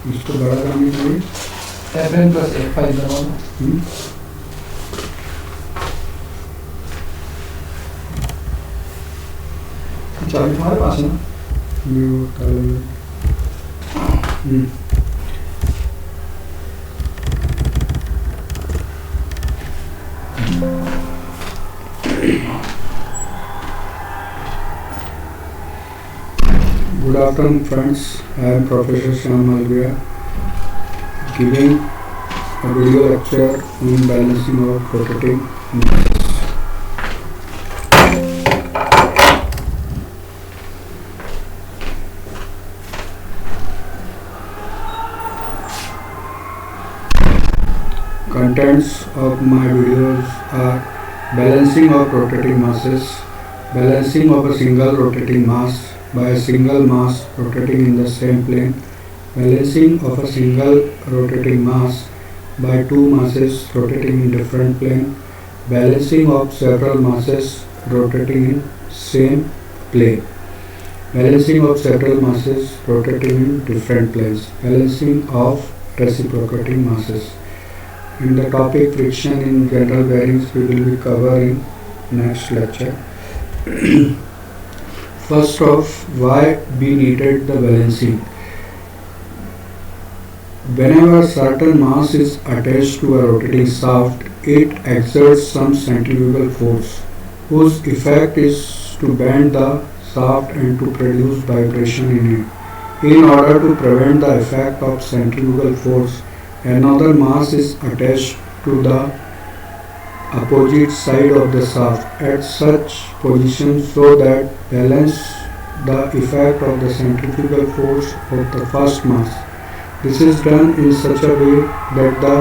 इसको बड़ा करने के लिए F9 plus F5 दबाना। चाबी तुम्हारे पास है ना? ये वो ताला Good afternoon friends, I am Professor Shyam Malviya giving a video lecture on balancing of rotating masses. Contents of my videos are balancing of rotating masses, balancing of a single rotating mass by a single mass rotating in the same plane, balancing of a single rotating mass by two masses rotating in different plane, balancing of several masses rotating in same plane, balancing of several masses rotating in different planes, balancing of reciprocating masses. In the topic friction in general bearings we will be covering next lecture. First off, why we needed the balancing. Whenever certain mass is attached to a rotating shaft, it exerts some centrifugal force whose effect is to bend the shaft and to produce vibration in it. In order to prevent the effect of centrifugal force, another mass is attached to the opposite side of the shaft at such position so that balance the effect of the centrifugal force of the first mass. This is done in such a way that the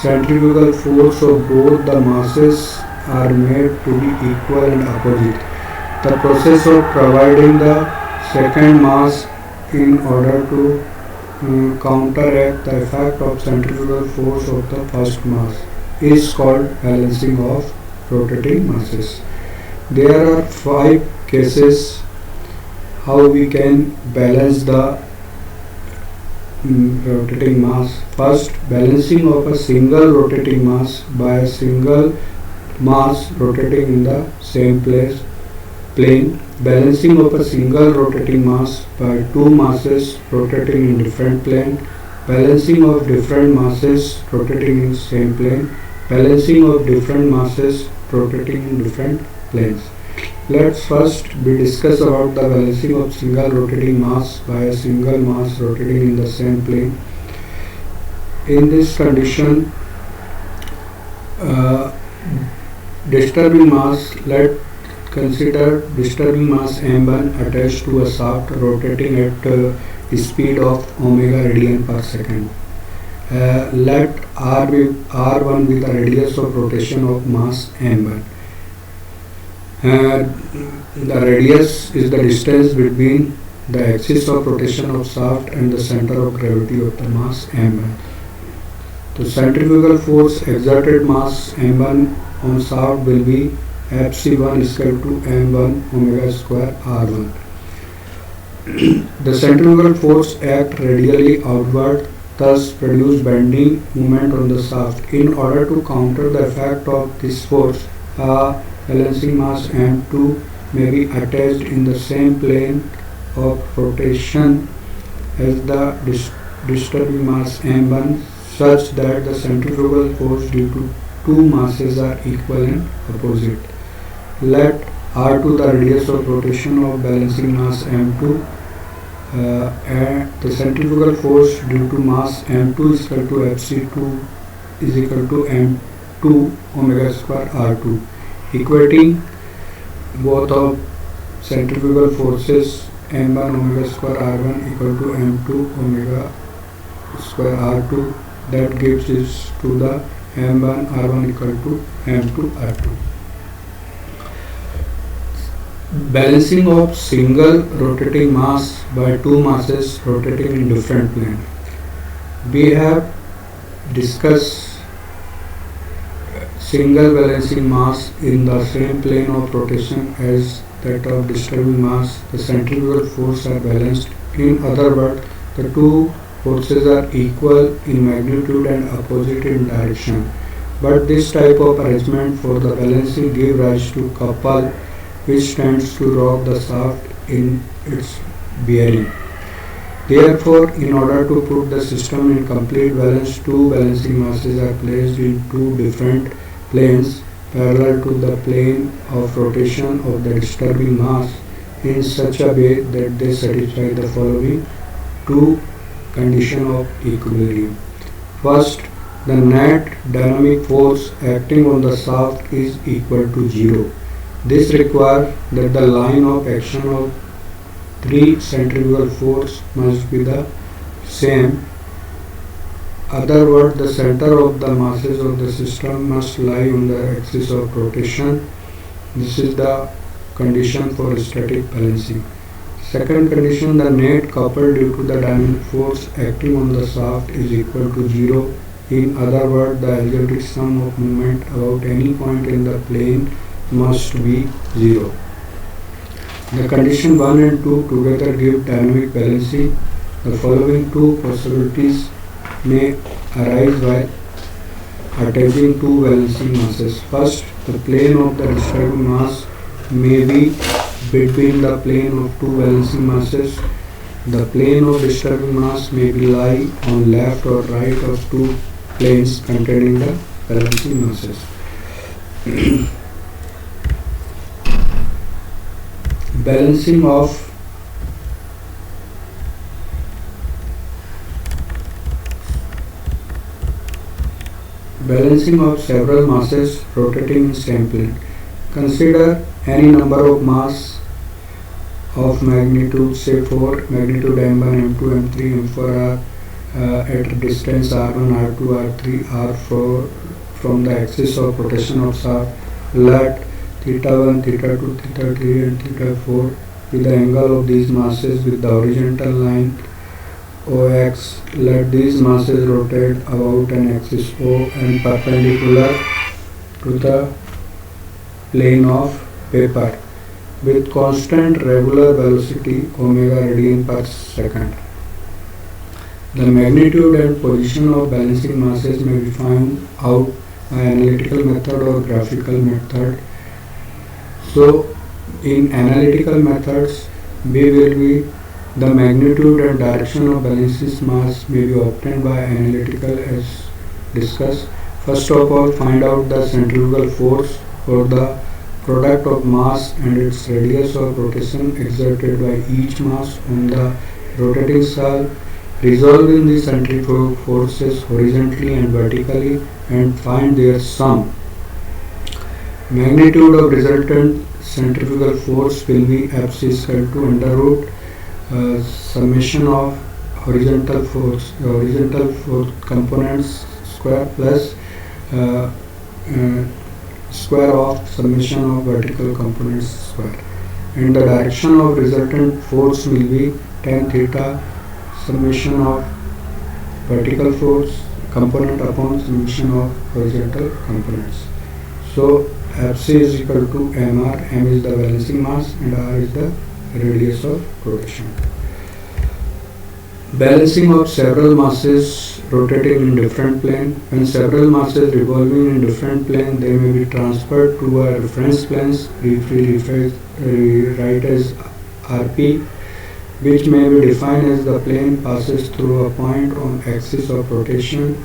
centrifugal force of both the masses are made to be equal and opposite. The process of providing the second mass in order to counteract the effect of centrifugal force of the first mass is called balancing of rotating masses. There are 5 cases how we can balance the rotating mass. First, balancing of a single rotating mass by a single mass rotating in the same plane, balancing of a single rotating mass by two masses rotating in different plane, balancing of different masses rotating in same plane, balancing of different masses rotating in different planes. Let's first discuss about the balancing of single rotating mass by a single mass rotating in the same plane. In this condition, disturbing mass, let's consider disturbing mass m1 attached to a shaft rotating at speed of omega radian per second. Let R R1 with a radius of rotation of mass m1. The radius is the distance between the axis of rotation of shaft and the center of gravity of the mass m1. The centrifugal force exerted mass m1 on shaft will be Fc1 is equal to m1 omega square r1. The centrifugal force act radially outward, thus produce bending moment on the shaft. In order to counter the effect of this force, a balancing mass m2 may be attached in the same plane of rotation as the disturbing mass m1 such that the centrifugal force due to two masses are equal and opposite. Let R2 the radius of rotation of balancing mass m2 and the centrifugal force due to mass m2 is equal to Fc2 is equal to m2 omega square r2, equating both of centrifugal forces m1 omega square r1 equal to m2 omega square r2. That gives is to the m1 r1 equal to m2 r2. Balancing of single rotating mass by two masses rotating in different plane. We have discussed single balancing mass in the same plane of rotation as that of disturbing mass. The centrifugal force are balanced. In other words, the two forces are equal in magnitude and opposite in direction. But this type of arrangement for the balancing gives rise to couple which tends to rock the shaft in its bearing. Therefore, in order to put the system in complete balance, two balancing masses are placed in two different planes parallel to the plane of rotation of the disturbing mass in such a way that they satisfy the following two conditions of equilibrium. First, the net dynamic force acting on the shaft is equal to 0. This requires that the line of action of three centrifugal force must be the same. Other words, the center of the masses of the system must lie on the axis of rotation. This is the condition for static balancing. Second condition, the net coupled due to the dynamic force acting on the shaft is equal to 0. In other words, the algebraic sum of moment about any point in the plane must be 0. The condition 1 and 2 together give dynamic balancing. The following two possibilities may arise while attaching two balancing masses. First, the plane of the disturbing mass may be between the plane of two balancing masses. The plane of disturbing mass may be lie on left or right of two planes containing the balancing masses. Balancing of several masses rotating in same plane. Consider any number of mass of magnitude say 4, magnitude m1, m2, m3, m4 are at a distance r1, r2, r3, r4 from the axis of rotation of shaft. Let theta 1, theta 2, theta 3 and theta 4 be the angle of these masses with the horizontal line OX. Let these masses rotate about an axis O and perpendicular to the plane of paper with constant regular velocity omega radian per second. The magnitude and position of balancing masses may be found out by analytical method or graphical method. So, in analytical methods, the magnitude and direction of balancing mass may be obtained by analytical as discussed. First of all, find out the centrifugal force or the product of mass and its radius of rotation exerted by each mass on the rotating shaft. Resolving the centrifugal forces horizontally and vertically and find their sum. Magnitude of resultant centrifugal force will be Fc is equal to under root summation of horizontal force components square plus square of summation of vertical components square, and the direction of resultant force will be tan theta summation of vertical force component upon summation of horizontal components. So Fc is equal to mr. M is the balancing mass and r is the radius of rotation. Balancing of several masses rotating in different plane. When several masses revolving in different plane, they may be transferred to a reference planes, write as Rp, which may be defined as the plane passes through a point on axis of rotation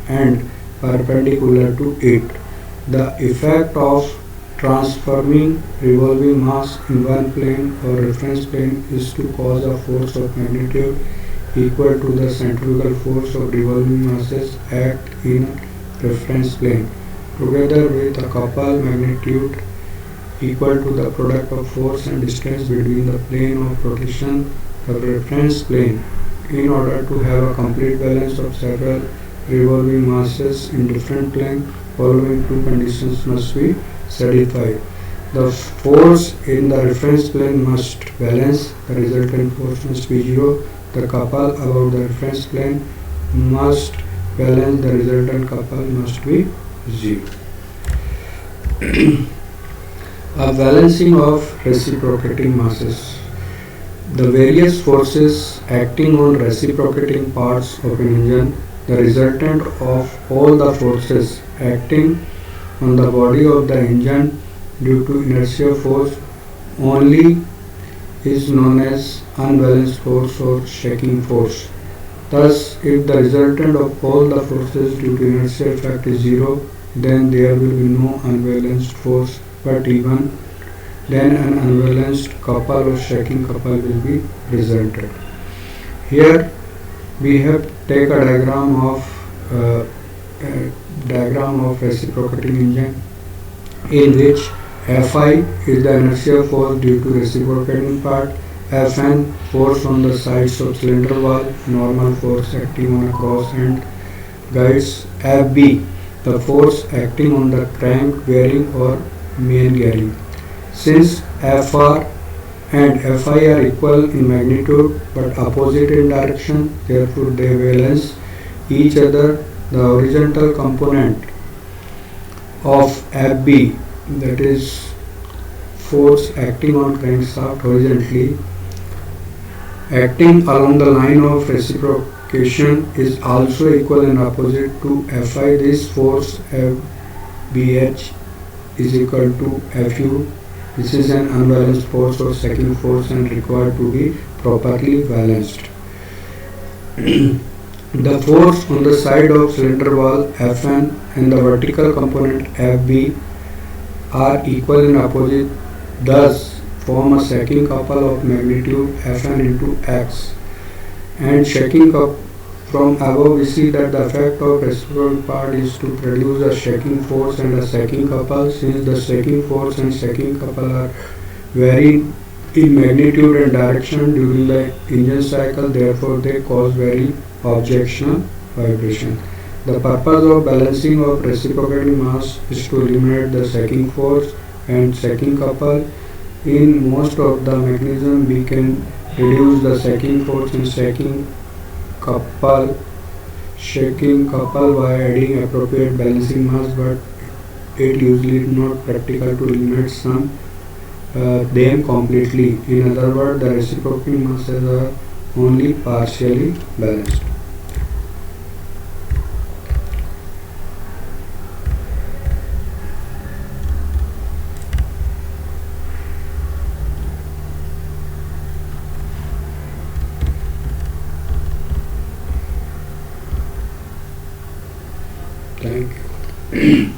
and perpendicular to it. The effect of transforming revolving mass in one plane or reference plane is to cause a force of magnitude equal to the centrifugal force of revolving masses act in reference plane, together with a coupled magnitude equal to the product of force and distance between the plane of rotation and the reference plane. In order to have a complete balance of several revolving masses in different planes, following two conditions must be satisfied. The force in the reference plane must balance, the resultant force must be 0. The couple about the reference plane must balance, the resultant couple must be 0. A balancing of reciprocating masses. The various forces acting on reciprocating parts of an engine, the resultant of all the forces acting on the body of the engine due to inertia force only is known as unbalanced force or shaking force. Thus, if the resultant of all the forces due to inertia effect is zero, then there will be no unbalanced force, but even then an unbalanced couple or shaking couple will be resulted. Here we have take a diagram of reciprocating engine in which Fi is the inertial force due to reciprocating part, Fn force on the sides of cylinder wall, normal force acting on a cross and guides, Fb the force acting on the crank bearing or main gearing. Since Fr and Fi are equal in magnitude but opposite in direction, therefore they balance each other. The horizontal component of Fb, that is force acting on crankshaft horizontally, acting along the line of reciprocation, is also equal and opposite to Fi. This force Fbh is equal to Fu. This is an unbalanced force or shaking force and required to be properly balanced. The force on the side of cylinder wall Fn and the vertical component Fb are equal and opposite, thus form a shaking couple of magnitude Fn into x. And shaking up from above we see that the effect of reciprocal part is to produce a shaking force and a shaking couple. Since the shaking force and shaking couple are varying in magnitude and direction during the engine cycle, therefore they cause very objectional vibration. The purpose of balancing of reciprocating mass is to eliminate the shaking force and shaking couple. In most of the mechanism we can reduce the shaking force and shaking couple by adding appropriate balancing mass, but it usually is not practical to eliminate them completely. In other words, the reciprocating masses are only partially balanced. Thank you.